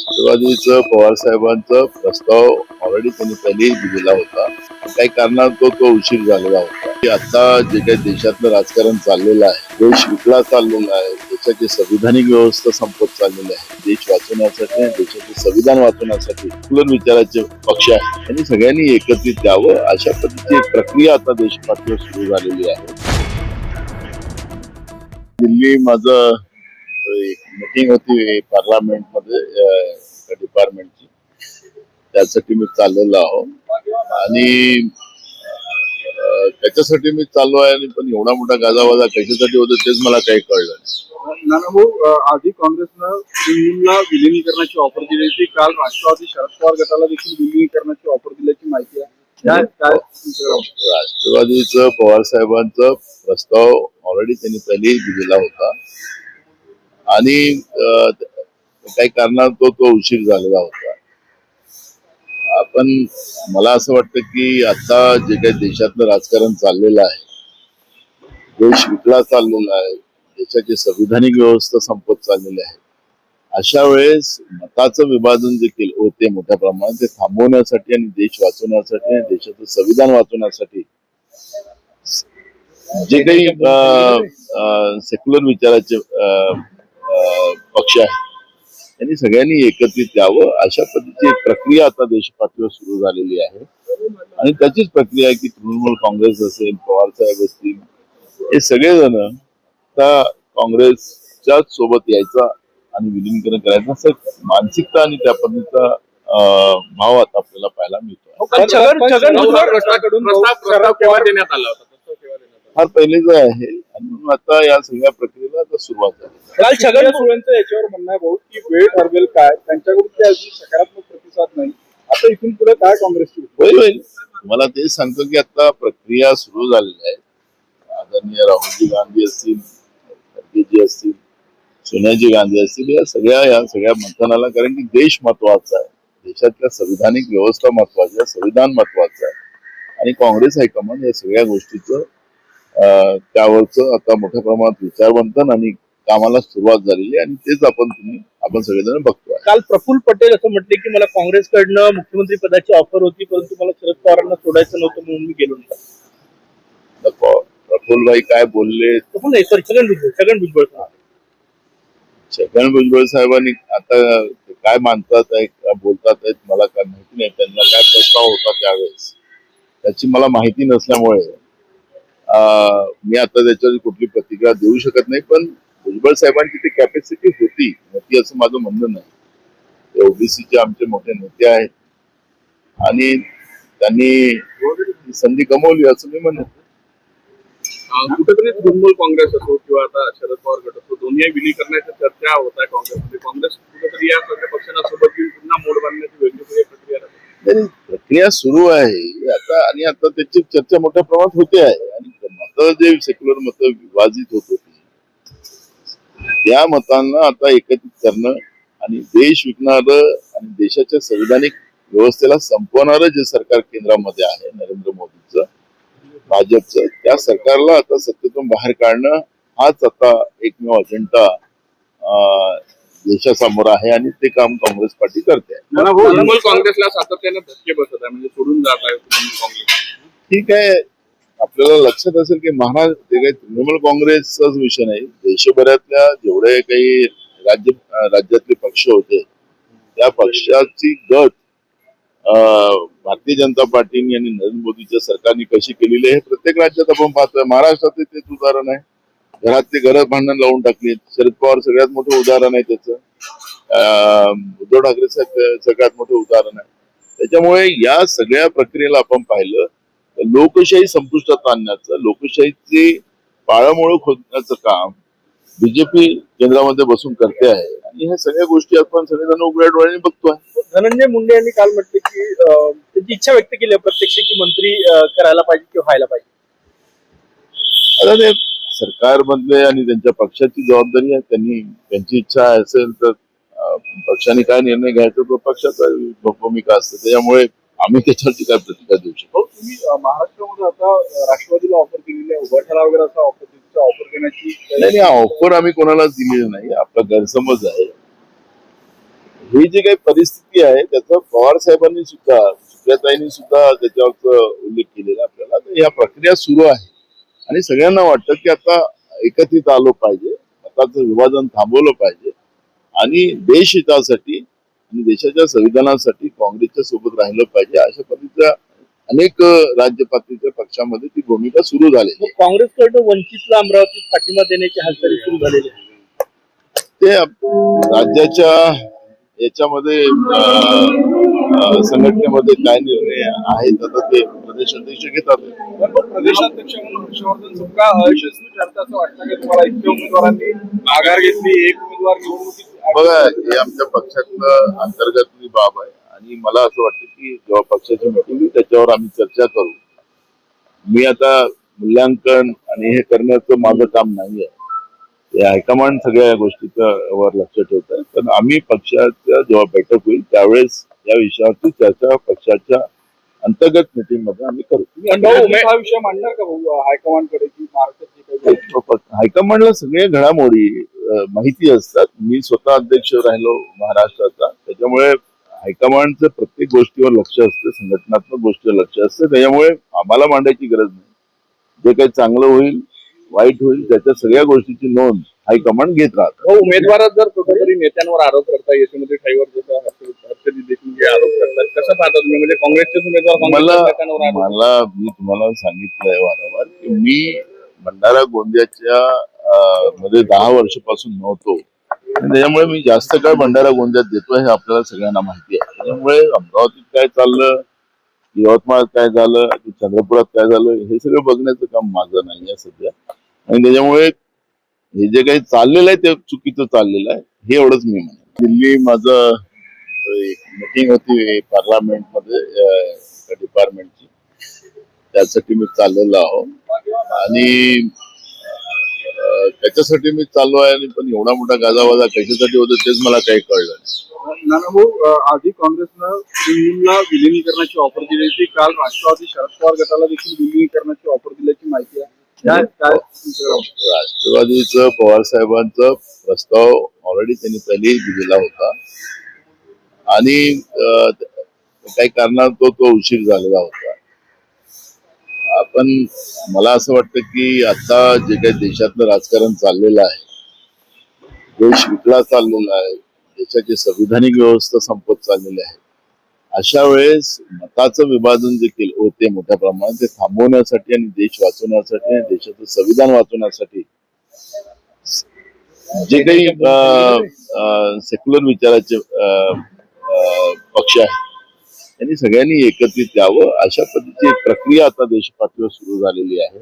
राष्ट्रवादीचं पवार साहेबांचा प्रस्ताव ऑलरेडी त्यांनी पहिलेही दिलेला होता. काही कारणात तो उशीर झालेला होता की आता जे काही देशातलं राजकारण चाललेलं आहे, देश विकला चाललेला आहे, देशाची संविधानिक व्यवस्था संपत चाललेली आहे, देश वाचवण्यासाठी देशाचे संविधान वाचवण्यासाठी सेक्युलर विचाराचे पक्ष आहेत त्यांनी सगळ्यांनी एकत्रित यावं अशा पद्धतीची एक प्रक्रिया आता देशपातळीवर सुरू झालेली आहे. दिल्ली माझं एक मीटिंग होती पार्लमेंट मध्ये डिपार्टमेंटची, त्यासाठी मी चाललेलो आहो आणि त्याच्यासाठी मी चाललो आहे. आणि पण एवढा मोठा गाजावाजा कशासाठी होता तेच मला काही कळलं नाही. नाना आधी काँग्रेसनं तृणमूलला विलिनीकरणाची ऑफर दिली होती. काल राष्ट्रवादी शरद पवार गटाला देखील विलिनीकरणाची ऑफर दिल्याची माहिती आहे. राष्ट्रवादीचं पवार साहेबांचा प्रस्ताव ऑलरेडी त्यांनी पहिलेही दिलेला होता आणि काही कारणात तो उशीर झालेला होता. पण मला असं वाटतं की आता जे काही देशातलं राजकारण चाललेलं आहे, देश विकला चाललेला आहे, देशाची संविधानिक व्यवस्था संपत चाललेली आहे, अशा वेळेस मताचं विभाजन जे होते मोठ्या प्रमाणात ते थांबवण्यासाठी आणि देश वाचवण्यासाठी आणि देशाचं संविधान वाचवण्यासाठी जे काही सेक्युलर विचाराचे पक्ष आहेत त्यांनी सगळ्यांनी एकत्रित यावं अशा पद्धतीची एक प्रक्रिया आता देशपातळीवर सुरू झालेली आहे. आणि त्याचीच प्रक्रिया आहे की तृणमूल काँग्रेस असेल, पवार साहेब असतील, हे सगळेजण आता काँग्रेसच्या सोबत यायचा आणि विलीनीकरण करायचं असं मानसिकता आणि त्या पद्धतीचा भाव आता आपल्याला पाहायला मिळतो. फार पहिलेच आहे आणि आता या सगळ्या प्रक्रियेला आता सुरुवात झाली. काल छगन भुजबळांचं याच्यावर म्हणणं आहे भाऊ की वेळ ठरवेल काय, त्यांच्याकडून ते अजून सकारात्मक प्रतिसाद नाही. आता इथून पुढे काय काँग्रेसची होईल. मला तेच सांगतो की आता प्रक्रिया सुरू झालेली आहे. आदरणीय राहुलजी गांधी असतील, खरगेजी असतील, सोनियाजी गांधी असतील, या सगळ्या मतदानाला, कारण की देश महत्वाचा आहे, देशातल्या संविधानिक व्यवस्था महत्वाची आहे, संविधान महत्वाचं आहे आणि काँग्रेस हायकमांड या सगळ्या गोष्टीचं त्यावरचं आता मोठ्या प्रमाणात विचारवंतन आणि कामाला सुरुवात झालेली आहे आणि तेच आपण सगळेजण बघतोय. काल प्रफुल्ल पटेल असं म्हटले की मला काँग्रेसकडनं मुख्यमंत्री पदाची ऑफर होती, परंतु मला शरद पवारांना सोडायचं नव्हतं म्हणून मी गेलो नाही. प्रफुल्लभाई काय बोलले? छगन भुजबळ साहेबांनी आता काय मानतात आहे, काय बोलतात आहेत मला काय माहिती नाही. त्यांना काय प्रस्ताव होता त्यावेळेस त्याची मला माहिती नसल्यामुळे मी आता त्याच्यावर कुठली प्रतिक्रिया देऊ शकत नाही. पण भुजबळ साहेबांची ती कॅपॅसिटी होती असं माझं म्हणणं नाही. ते ओबीसीचे आमचे मोठे नेते आहेत आणि त्यांनी संधी गमावली असं मी म्हणत. कुठेतरी तृणमूल काँग्रेस असो किंवा आता शरद पवार गट असो, दोन्ही विलीनीकरणाच्या चर्चा होत आहे काँग्रेसमध्ये. काँग्रेस कुठेतरी या सगळ्या पक्षांना सोबत घेऊन पुन्हा मोड बांधण्याची वेगवेगळी प्रक्रिया सुरू आहे आता आणि आता त्याची चर्चा मोठ्या प्रमाणात होते आहे. आणि मतं जे सेक्युलर मतं विभाजित होत होती त्या मतांना आता एकत्रित करणं आणि देश विकणारं आणि देशाच्या संविधानिक व्यवस्थेला संपवणारं जे सरकार केंद्रामध्ये आहे नरेंद्र मोदींचं, भाजपचं, त्या सरकारला आता सत्तेतून बाहेर काढणं हाच आता एकमेव अजेंडा देशासमोर आहे आणि ते काम काँग्रेस पार्टी करते. तृणमूल काँग्रेसला सातत्याने धक्के बसत आहे, म्हणजे सोडून जात आहे तृणमूल काँग्रेस. ठीक आहे, आपल्याला लक्षात असेल की ते काही तृणमूल काँग्रेसचाच विषय नाही, देशभरातल्या जेवढे काही राज्यातले पक्ष होते त्या पक्षाची गट भारतीय जनता पार्टीने आणि नरेंद्र मोदीच्या सरकारने कशी केलेली आहे हे प्रत्येक राज्यात आपण पाहतोय. महाराष्ट्रात तेच उदाहरण आहे. घरात ते घरात भांडण लावून टाकली. शरद पवार सगळ्यात मोठं उदाहरण आहे त्याचं. उद्धव ठाकरे सगळ्यात मोठं उदाहरण आहे. त्याच्यामुळे या सगळ्या प्रक्रियेला आपण पाहिलं तर लोकशाही संपुष्टात आणण्याचं, लोकशाहीची पाळंमुळं खोदण्याचं काम बीजेपी केंद्रामध्ये बसून करते आहे आणि ह्या सगळ्या गोष्टी आपण सगळेजण उघड्या डोळ्याने बघतोय. धनंजय मुंडे यांनी काल म्हटले की त्यांची इच्छा व्यक्त केली प्रत्यक्ष की मंत्री करायला पाहिजे किंवा व्हायला पाहिजे. आता ते सरकारमधले आणि त्यांच्या पक्षाची जबाबदारी आहे. त्यांची इच्छा असेल तर पक्षाने काय निर्णय घ्यायचा तो पक्षाचा भूमिका असते. त्याच्यामुळे आम्ही त्याच्यावरती काय प्रतिक्रिया देऊ शकतो. तुम्ही महाराष्ट्रामध्ये आता राष्ट्रवादीला ऑफर केलेली आहे, उभाठा वगैरे असा ऑफर देण्याची नाही, ऑफर आम्ही कोणालाच दिलेली नाही. आपला गैरसमज आहे. ही जी काही परिस्थिती आहे त्याचा पवार साहेबांनी सुद्धा सुप्रियाताईंनी सुद्धा त्याच्यावर उल्लेख केलेला आपल्याला. तर या प्रक्रिया सुरू आहे आणि सगळ्यांना वाटतं की आता एकत्रित आलो पाहिजे, मताचं विभाजन थांबवलं पाहिजे आणि देश हितासाठी आणि देशाच्या संविधानासाठी काँग्रेसच्या सोबत राहिलं पाहिजे. अशा पद्धतीच्या अनेक राज्य पातळीच्या पक्षामध्ये ती भूमिका सुरू झाली. मग काँग्रेसकडनं वंचितला अमरावतीत पाठिंबा देण्याची हालचाली सुरू झालेली आहे. ते राज्याच्या याच्यामध्ये संघटनेमध्ये काय निर्णय आहेत आता ते प्रदेशाध्यक्ष घेतात. प्रदेशाध्यक्ष म्हणून हर्षवर्धन सुद्धा अयशस्वी ठरतं असं वाटतं की तुम्हाला इतक्या उमेदवारांनी माघार घेतली, एक उमेदवार निवडणुकीत. बघा, हे आमच्या पक्षातलं अंतर्गतली बाब आहे आणि मला असं वाटतं की जेव्हा पक्षाची मिटिंग होईल त्याच्यावर आम्ही चर्चा करू. मी आता मूल्यांकन आणि हे करण्याचं माझं काम नाही आहे. हे हायकमांड सगळ्या गोष्टीचं वर लक्ष ठेवत आहे. पण आम्ही पक्षाच्या जेव्हा बैठक होईल त्यावेळेस या विषयावरती चर्चा पक्षाच्या अंतर्गत मिटिंग मध्ये आम्ही करू. हा विषय मांडणार का भाऊ हायकमांडकडे की महाराष्ट्राची काही हायकमांडला सगळे घडामोडी माहिती असतात. मी स्वतः अध्यक्ष राहिलो महाराष्ट्राचा, त्याच्यामुळे हायकमांडचं प्रत्येक गोष्टीवर लक्ष असतं, संघटनात्मक गोष्टीवर लक्ष असतं. त्याच्यामुळे आम्हाला मांडायची गरज नाही. जे काही चांगलं होईल वाईट होईल त्याच्या सगळ्या गोष्टीची नोंद हायकमांड घेत राहतात. उमेदवारात जर कुठेतरी नेत्यांवर आरोप करता यशोमती ठाईवर जसं हर्षदीप देशमुख हे आरोप करतात, कसं पाहता तुम्ही? म्हणजे काँग्रेसचेच उमेदवार मी तुम्हाला सांगितलंय वारंवार की मी भंडारा गोंदियाच्या मध्ये 10 वर्षापासून नव्हतो आणि त्याच्यामुळे मी जास्त काळ भंडारा गोंदियात देतो हे आपल्याला सगळ्यांना माहिती आहे. त्याच्यामुळे अमरावतीत काय चाललं, यवतमाळात काय झालं, चंद्रपुरात काय झालं हे सगळं बघण्याचं काम माझं नाही आहे सध्या. आणि त्याच्यामुळे हे जे काही चाललेलं आहे ते चुकीचं चाललेलं आहे हे एवढंच मी म्हणेन. दिल्ली माझं मीटिंग होती पार्लमेंटमध्ये डिपार्टमेंटची, त्यासाठी मी चाललेलो आहो आणि त्याच्यासाठी मी चाललो आहे. आणि पण एवढा मोठा गाजावाजा कशासाठी होता तेच मला काही कळलं नाही. नानाभाऊ, आधी काँग्रेसनं तृणमूलला विलिनीकरणाची ऑफर दिली होती. काल राष्ट्रवादी शरद पवार गटाला देखील विलिनीकरणाची ऑफर दिल्याची माहिती आहे. राष्ट्रवादीचं पवार साहेबांचा प्रस्ताव ऑलरेडी त्यांनी पहिलेही दिलेला होता आणि काही कारणात तो उशीर झालेला होता. पण मला असं वाटतं की आता जे काही देशातलं राजकारण चाललेलं आहे, देश विकला चाललेला आहे, देशाची संविधानिक व्यवस्था संपत चाललेली आहे, अशा वेळेस मताचं विभाजन जे केलं होते मोठ्या प्रमाणात ते थांबवण्यासाठी आणि देश वाचवण्यासाठी आणि देशाचं संविधान वाचवण्यासाठी जे काही सेक्युलर विचाराचे पक्ष आहेत त्यांनी सगळ्यांनी एकत्रित यावं अशा पद्धतीची एक प्रक्रिया आता देश पातळीवर सुरू झालेली आहे.